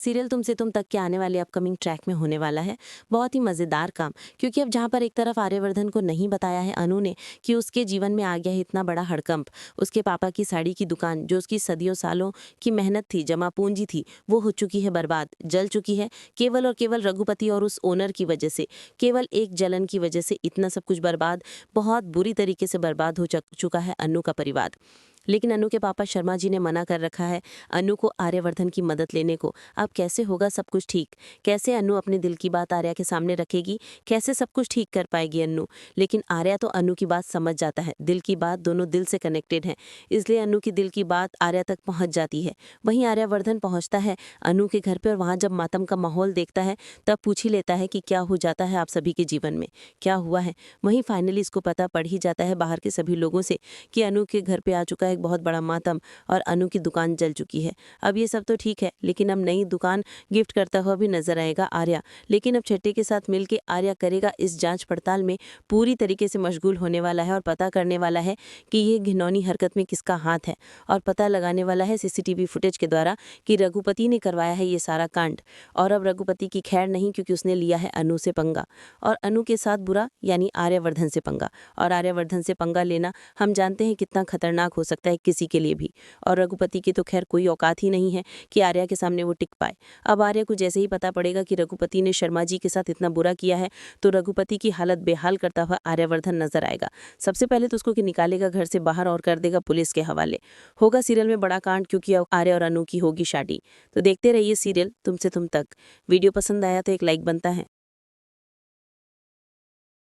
Serial तुमसे तुम तक के आने वाले अपकमिंग ट्रैक में होने वाला है बहुत ही मज़ेदार काम। क्योंकि अब जहाँ पर एक तरफ आर्यवर्धन को नहीं बताया है अनु ने कि उसके जीवन में आ गया है इतना बड़ा हड़कंप। उसके पापा की साड़ी की दुकान जो उसकी सदियों सालों की मेहनत थी, जमा पूंजी थी, वो हो चुकी है बर्बाद, जल चुकी है केवल और केवल रघुपति और उस ओनर की वजह से। केवल एक जलन की वजह से इतना सब कुछ बर्बाद, बहुत बुरी तरीके से बर्बाद हो चुका है अनु का परिवार। लेकिन अनु के पापा शर्मा जी ने मना कर रखा है अनु को आर्यवर्धन की मदद लेने को। अब कैसे होगा सब कुछ ठीक? कैसे अनु अपने दिल की बात आर्या के सामने रखेगी? कैसे सब कुछ ठीक कर पाएगी अनु? लेकिन आर्या तो अनु की बात समझ जाता है, दिल की बात, दोनों दिल से कनेक्टेड हैं, इसलिए अनु की दिल की बात आर्या तक पहुंच जाती है। वहीं आर्यवर्धन पहुंचता है अनु के घर पे और वहां जब मातम का माहौल देखता है तब पूछ ही लेता है कि क्या हो जाता है आप सभी के जीवन में, क्या हुआ है। वहीं फाइनली इसको पता पड़ ही जाता है बाहर के सभी लोगों से कि अनु के घर पे आ चुका है एक बहुत बड़ा मातम और अनु की दुकान जल चुकी है। अब ये सब तो ठीक है, लेकिन अब नई दुकान गिफ्ट करता हुआ भी नजर आएगा आर्या। लेकिन अब छट्टे के साथ मिलके आर्या करेगा इस जांच पड़ताल में पूरी तरीके से मशगूल होने वाला है और पता करने वाला है कि ये घिनौनी हरकत में किसका हाथ है, और पता लगाने वाला है सीसीटीवी फुटेज के द्वारा कि रघुपति ने करवाया है ये सारा कांड। और अब रघुपति की खैर नहीं, क्योंकि उसने लिया है अनु से पंगा, और अनु के साथ बुरा यानी आर्यवर्धन से पंगा। और आर्यवर्धन से पंगा लेना हम जानते हैं कितना खतरनाक हो सकता है किसी के लिए भी। और रघुपति की तो खैर कोई औकात ही नहीं है कि आर्या के सामने वो टिक पाए। अब आर्या को जैसे ही पता पड़ेगा कि रघुपति ने शर्मा जी के साथ इतना बुरा किया है तो रघुपति की हालत बेहाल करता हुआ आर्यवर्धन नजर आएगा। सबसे पहले तो उसको निकालेगा घर से बाहर और कर देगा पुलिस के हवाले। होगा सीरियल में बड़ा कांड, क्योंकि अब आर्या और अनु की होगी शादी। तो देखते रहिए सीरियल तुमसे तुम तक। वीडियो पसंद आया तो एक लाइक बनता है।